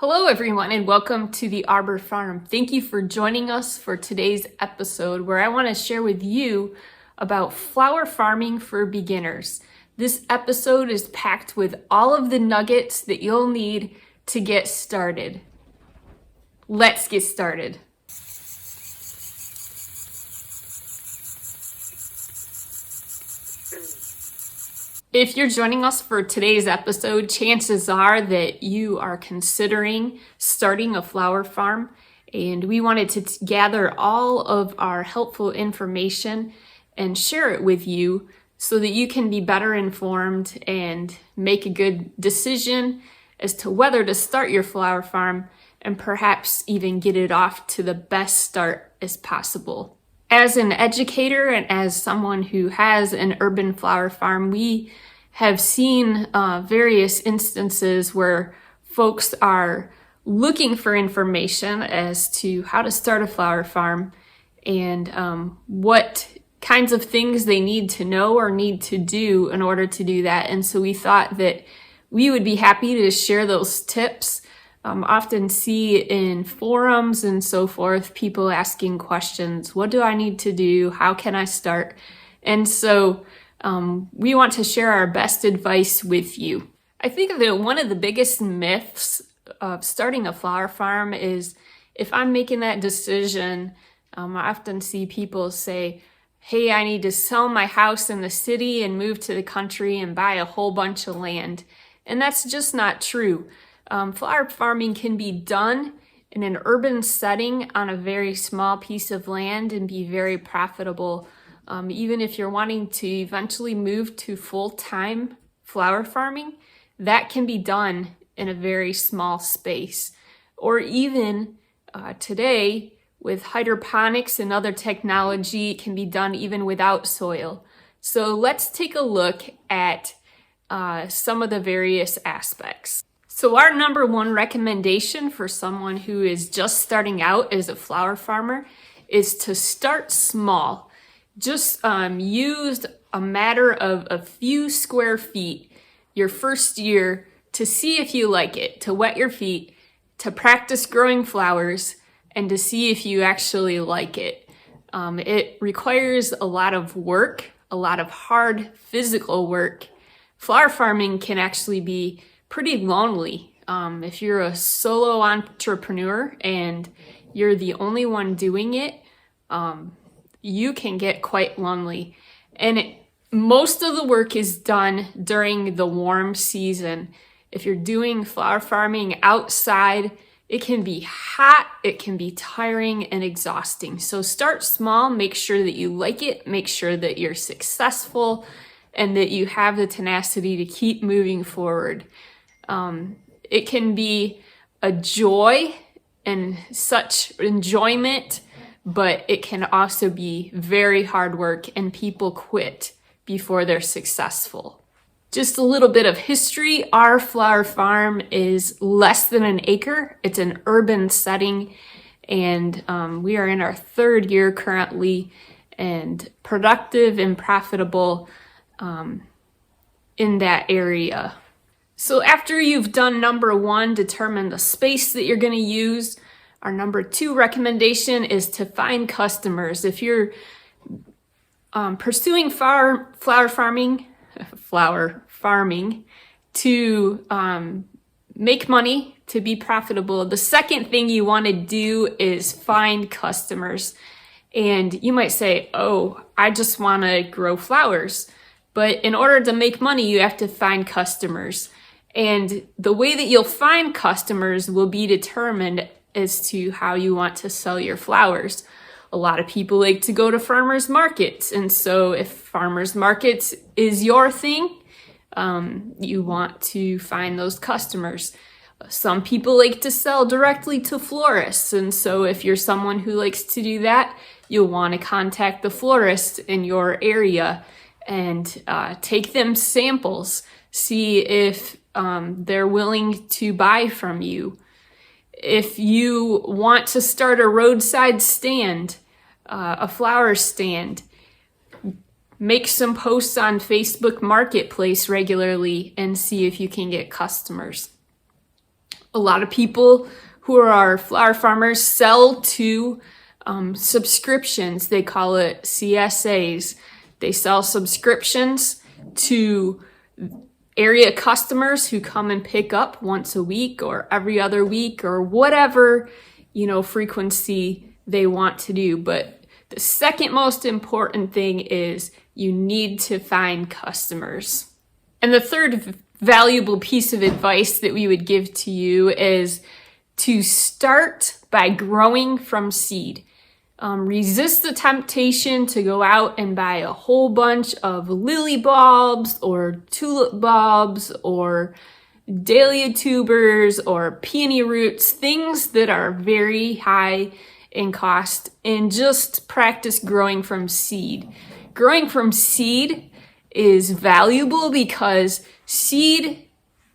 Hello everyone and welcome to the Arbor Farm. Thank you for joining us for today's episode where I want to share with you about flower farming for beginners. This episode is packed with all of the nuggets that you'll need to get started. Let's get started. If you're joining us for today's episode, chances are that you are considering starting a flower farm, and we wanted to gather all of our helpful information and share it with you so that you can be better informed and make a good decision as to whether to start your flower farm and perhaps even get it off to the best start as possible. As an educator and as someone who has an urban flower farm, we have seen various instances where folks are looking for information as to how to start a flower farm and what kinds of things they need to know or need to do in order to do that. And so we thought that we would be happy to share those tips. Often see in forums and so forth, people asking questions. What do I need to do? How can I start? And so we want to share our best advice with you. I think that one of the biggest myths of starting a flower farm is if I'm making that decision, I often see people say, hey, I need to sell my house in the city and move to the country and buy a whole bunch of land. And that's just not true. Flower farming can be done in an urban setting on a very small piece of land and be very profitable. Even if you're wanting to eventually move to full-time flower farming, that can be done in a very small space. Or even today, with hydroponics and other technology, it can be done even without soil. So let's take a look at some of the various aspects. So our number one recommendation for someone who is just starting out as a flower farmer is to start small. Just use a matter of a few square feet your first year to see if you like it, to wet your feet, to practice growing flowers, and to see if you actually like it. It requires a lot of work, a lot of hard physical work. Flower farming can actually be pretty lonely. If you're a solo entrepreneur and you're the only one doing it, you can get quite lonely. And most of the work is done during the warm season. If you're doing flower farming outside, it can be hot, it can be tiring and exhausting. So start small, make sure that you like it, make sure that you're successful, and that you have the tenacity to keep moving forward. It can be a joy and such enjoyment, but it can also be very hard work and people quit before they're successful. Just a little bit of history. Our flower farm is less than an acre. It's an urban setting, and we are in our third year currently, and productive and profitable in that area. So after you've done number one, determine the space that you're going to use, our number two recommendation is to find customers. If you're pursuing flower farming to make money, to be profitable, the second thing you want to do is find customers. And you might say, oh, I just want to grow flowers. But in order to make money, you have to find customers. And the way that you'll find customers will be determined as to how you want to sell your flowers. A lot of people like to go to farmers markets. And so if farmers markets is your thing, you want to find those customers. Some people like to sell directly to florists. And so if you're someone who likes to do that, you'll want to contact the florist in your area and take them samples. See if they're willing to buy from you. If you want to start a roadside stand, a flower stand, make some posts on Facebook Marketplace regularly and see if you can get customers. A lot of people who are flower farmers sell to subscriptions. They call it CSAs. They sell subscriptions to area customers who come and pick up once a week or every other week or whatever, frequency they want to do. But the second most important thing is you need to find customers. And the third valuable piece of advice that we would give to you is to start by growing from seed. Resist the temptation to go out and buy a whole bunch of lily bulbs or tulip bulbs or dahlia tubers or peony roots, things that are very high in cost, and just practice growing from seed. Growing from seed is valuable because seed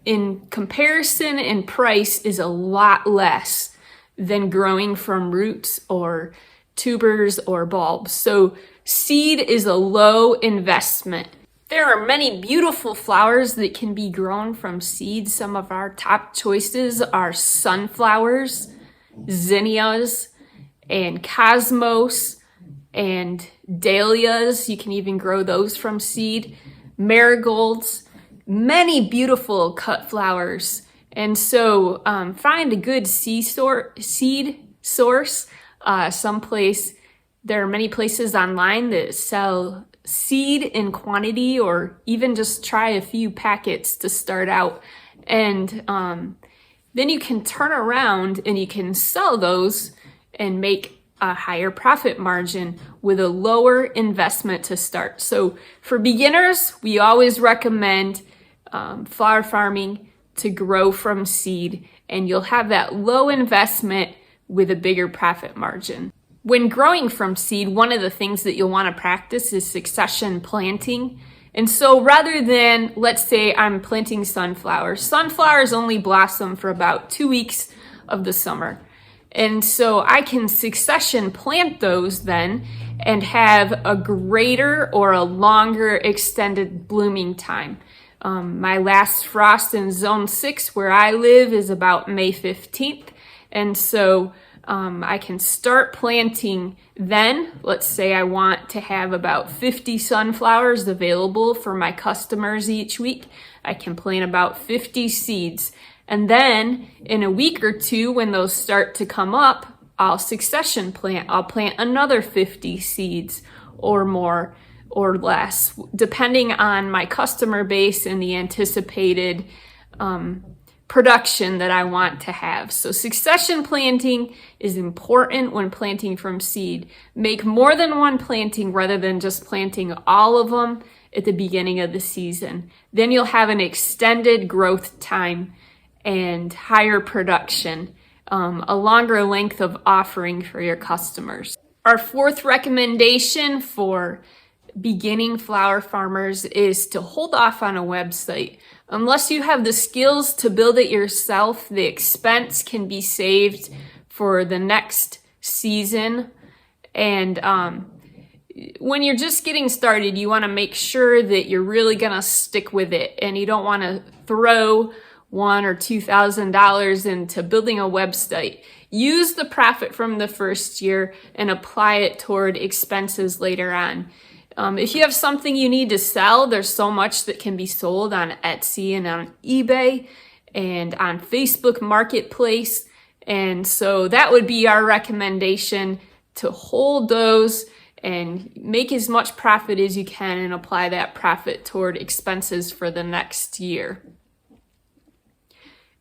in comparison in price is a lot less than growing from roots or tubers or bulbs. So seed is a low investment. There are many beautiful flowers that can be grown from seed. Some of our top choices are sunflowers, zinnias, and cosmos, and dahlias. You can even grow those from seed. Marigolds, many beautiful cut flowers. And so find a good seed source. There are many places online that sell seed in quantity, or even just try a few packets to start out. And then you can turn around and you can sell those and make a higher profit margin with a lower investment to start. So for beginners, we always recommend flower farming to grow from seed, and you'll have that low investment with a bigger profit margin. When growing from seed, one of the things that you'll want to practice is succession planting. And so rather than, let's say I'm planting sunflowers only blossom for about 2 weeks of the summer. And so I can succession plant those then and have a greater or a longer extended blooming time. My last frost in zone 6 where I live is about May 15th. And so I can start planting then. Let's say I want to have about 50 sunflowers available for my customers each week. I can plant about 50 seeds. And then in a week or two, when those start to come up, I'll succession plant. I'll plant another 50 seeds or more or less, depending on my customer base and the anticipated production that I want to have. So succession planting is important when planting from seed. Make more than one planting rather than just planting all of them at the beginning of the season. Then you'll have an extended growth time and higher production, a longer length of offering for your customers. Our fourth recommendation for beginning flower farmers is to hold off on a website. Unless you have the skills to build it yourself, the expense can be saved for the next season. And when you're just getting started, you want to make sure that you're really going to stick with it, and you don't want to throw $1,000 or $2,000 into building a website. Use the profit from the first year and apply it toward expenses later on. If you have something you need to sell, there's so much that can be sold on Etsy and on eBay and on Facebook Marketplace. And so that would be our recommendation, to hold those and make as much profit as you can and apply that profit toward expenses for the next year.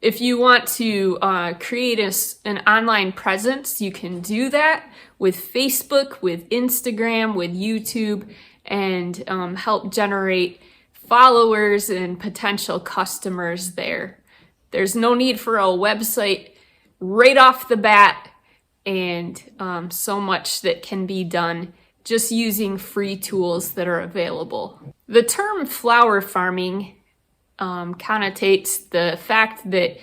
If you want to create an online presence, you can do that with Facebook, with Instagram, with YouTube, and help generate followers and potential customers there. There's no need for a website right off the bat, and so much that can be done just using free tools that are available. The term flower farming connotates the fact that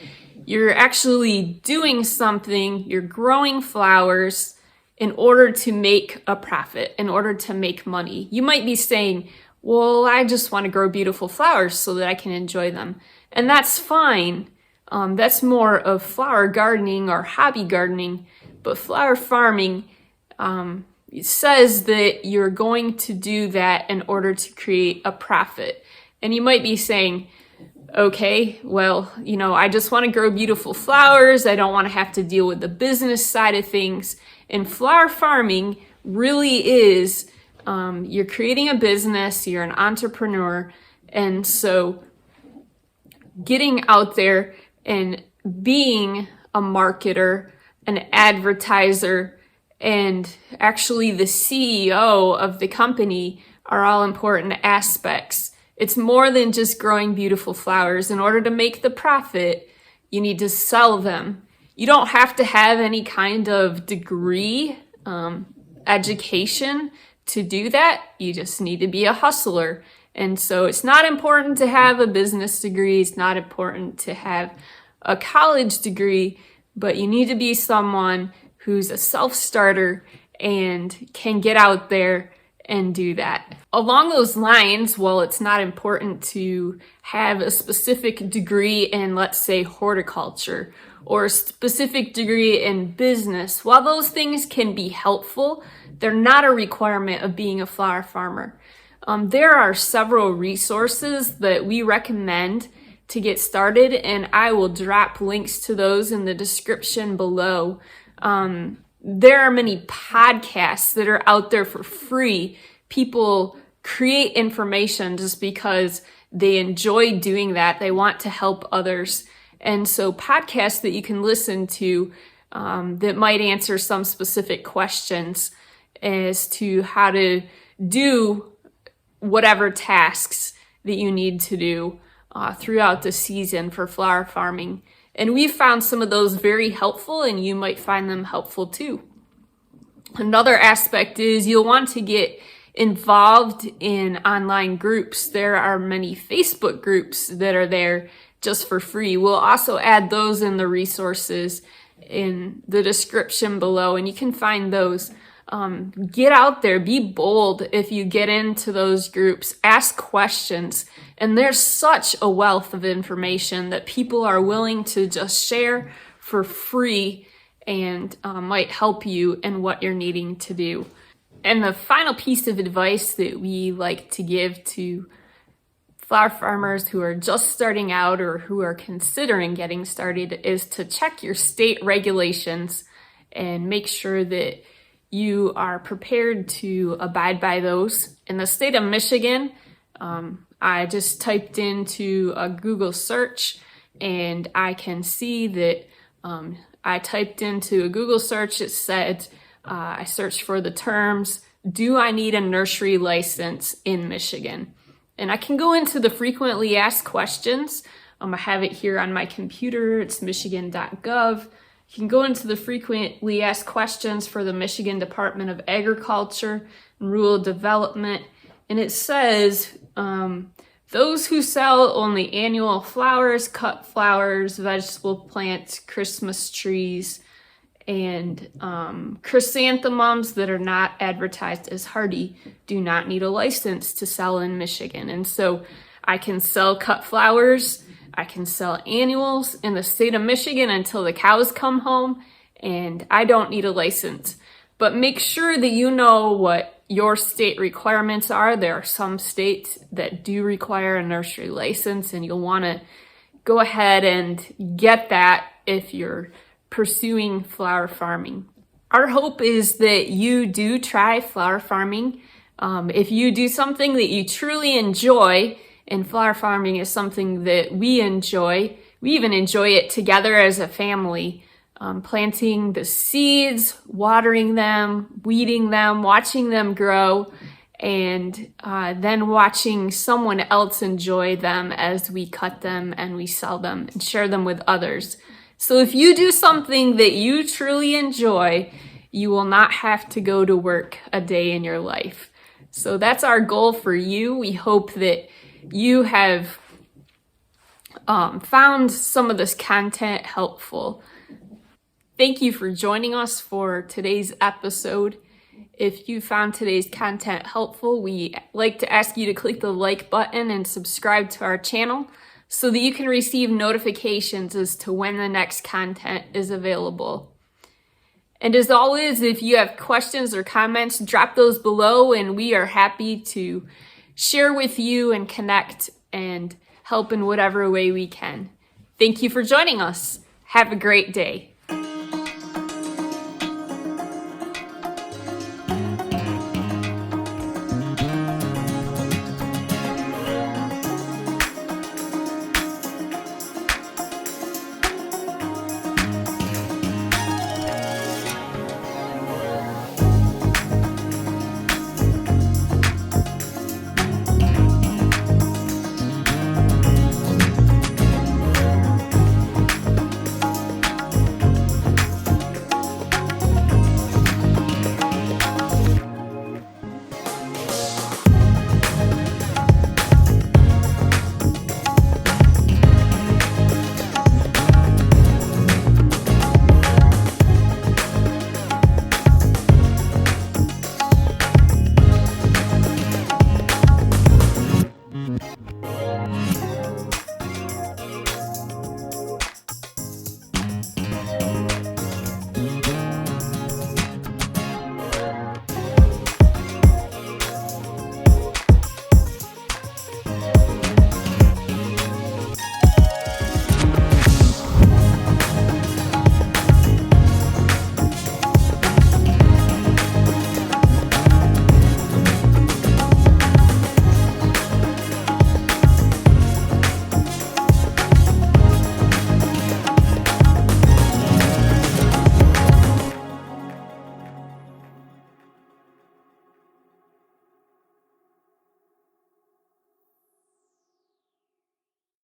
you're actually doing something, you're growing flowers in order to make a profit, in order to make money. You might be saying, well, I just want to grow beautiful flowers so that I can enjoy them. And that's fine, That's more of flower gardening or hobby gardening, but flower farming it says that you're going to do that in order to create a profit. And you might be saying, okay, well, I just want to grow beautiful flowers. I don't want to have to deal with the business side of things. And flower farming really is, you're creating a business, you're an entrepreneur. And so getting out there and being a marketer, an advertiser, and actually the CEO of the company are all important aspects. It's more than just growing beautiful flowers. In order to make the profit, you need to sell them. You don't have to have any kind of degree, education to do that. You just need to be a hustler. And so it's not important to have a business degree. It's not important to have a college degree, but you need to be someone who's a self-starter and can get out there and do that. Along those lines, while it's not important to have a specific degree in, let's say, horticulture or a specific degree in business, while those things can be helpful, they're not a requirement of being a flower farmer. There are several resources that we recommend to get started, and I will drop links to those in the description below. There are many podcasts that are out there for free. People create information just because they enjoy doing that. They want to help others. And so podcasts that you can listen to that might answer some specific questions as to how to do whatever tasks that you need to do throughout the season for flower farming. And we found some of those very helpful, and you might find them helpful too. Another aspect is you'll want to get involved in online groups. There are many Facebook groups that are there just for free. We'll also add those in the resources in the description below, and you can find those. Get out there, be bold if you get into those groups, ask questions. And there's such a wealth of information that people are willing to just share for free and might help you in what you're needing to do. And the final piece of advice that we like to give to flower farmers who are just starting out or who are considering getting started is to check your state regulations and make sure that you are prepared to abide by those. In the state of Michigan, I just typed into a Google search and I can see that I typed into a Google search, it said, I searched for the terms, do I need a nursery license in Michigan? And I can go into the frequently asked questions. I have it here on my computer, it's michigan.gov. You can go into the frequently asked questions for the Michigan Department of Agriculture and Rural Development. And it says, those who sell only annual flowers, cut flowers, vegetable plants, Christmas trees, and chrysanthemums that are not advertised as hardy do not need a license to sell in Michigan. And so I can sell cut flowers, I can sell annuals in the state of Michigan until the cows come home, and I don't need a license. But make sure that you know what your state requirements are. There are some states that do require a nursery license, and you'll want to go ahead and get that if you're pursuing flower farming. Our hope is that you do try flower farming. If you do something that you truly enjoy, and flower farming is something that we enjoy, we even enjoy it together as a family. Planting the seeds, watering them, weeding them, watching them grow, and then watching someone else enjoy them as we cut them and we sell them and share them with others. So if you do something that you truly enjoy, you will not have to go to work a day in your life. So that's our goal for you. We hope that you have found some of this content helpful. Thank you for joining us for today's episode. If you found today's content helpful, we like to ask you to click the like button and subscribe to our channel. so that you can receive notifications as to when the next content is available. And as always, if you have questions or comments, drop those below and we are happy to share with you and connect and help in whatever way we can. Thank you for joining us. Have a great day.